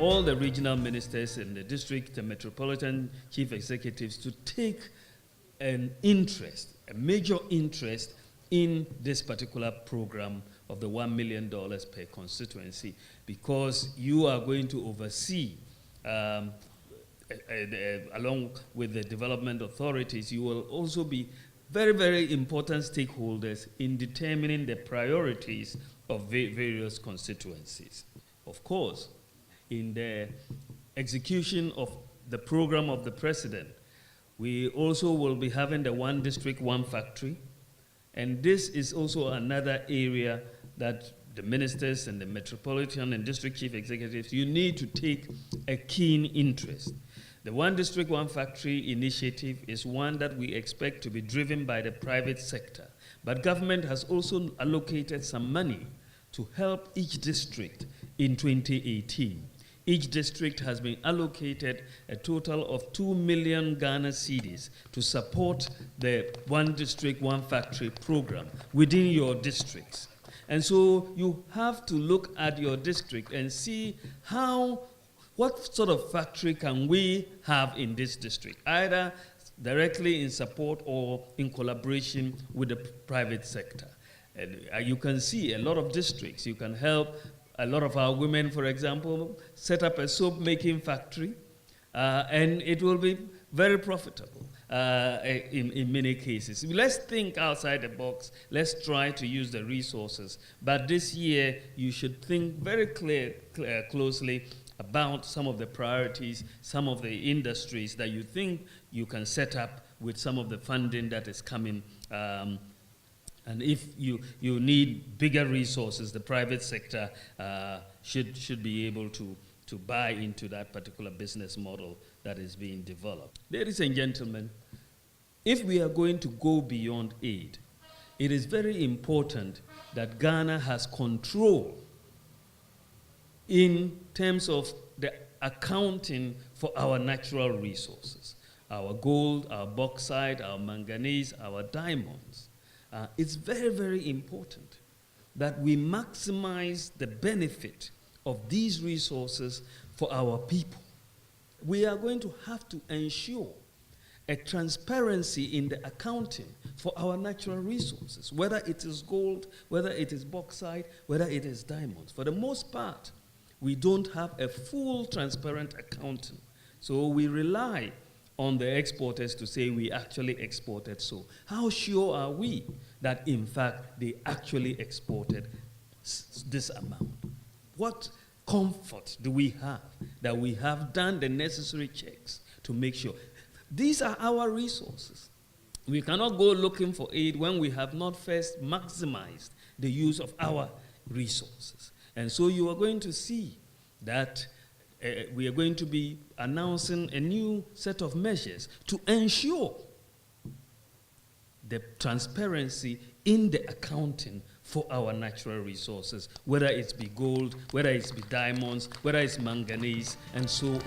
all the regional ministers in the district, the metropolitan chief executives, to take an interest, a major interest in this particular program of the $1 million per constituency, because you are going to oversee, along with the development authorities, you will also be very, very important stakeholders in determining the priorities of various constituencies. Of course, in the execution of the program of the president, we also will be having the one district, one factory. And this is also another area that the ministers and the metropolitan and district chief executives, you need to take a keen interest. The one district, one factory initiative is one that we expect to be driven by the private sector. But government has also allocated some money to help each district in 2018. Each district has been allocated a total of 2 million Ghana cedis to support the one district, one factory program within your districts. And so you have to look at your district and see what sort of factory can we have in this district, either directly in support or in collaboration with the private sector. And you can see a lot of districts, you can help a lot of our women, for example, set up a soap-making factory, and it will be very profitable in many cases. Let's think outside the box. Let's try to use the resources. But this year, you should think very closely about some of the priorities, some of the industries that you think you can set up with some of the funding that is coming. And if you need bigger resources, the private sector should be able to buy into that particular business model that is being developed. Ladies and gentlemen, if we are going to go beyond aid, it is very important that Ghana has control in terms of the accounting for our natural resources, our gold, our bauxite, our manganese, our diamonds. It's very, very important that we maximize the benefit of these resources for our people. We are going to have to ensure a transparency in the accounting for our natural resources, whether it is gold, whether it is bauxite, whether it is diamonds. For the most part, we don't have a full transparent accounting. So we rely on the exporters to say we actually exported so. How sure are we that, in fact, they actually exported this amount? What comfort do we have that we have done the necessary checks to make sure? These are our resources. We cannot go looking for aid when we have not first maximized the use of our resources. And so you are going to see that we are going to be announcing a new set of measures to ensure the transparency in the accounting for our natural resources, whether it's be gold, whether it's be diamonds, whether it's manganese, and so on.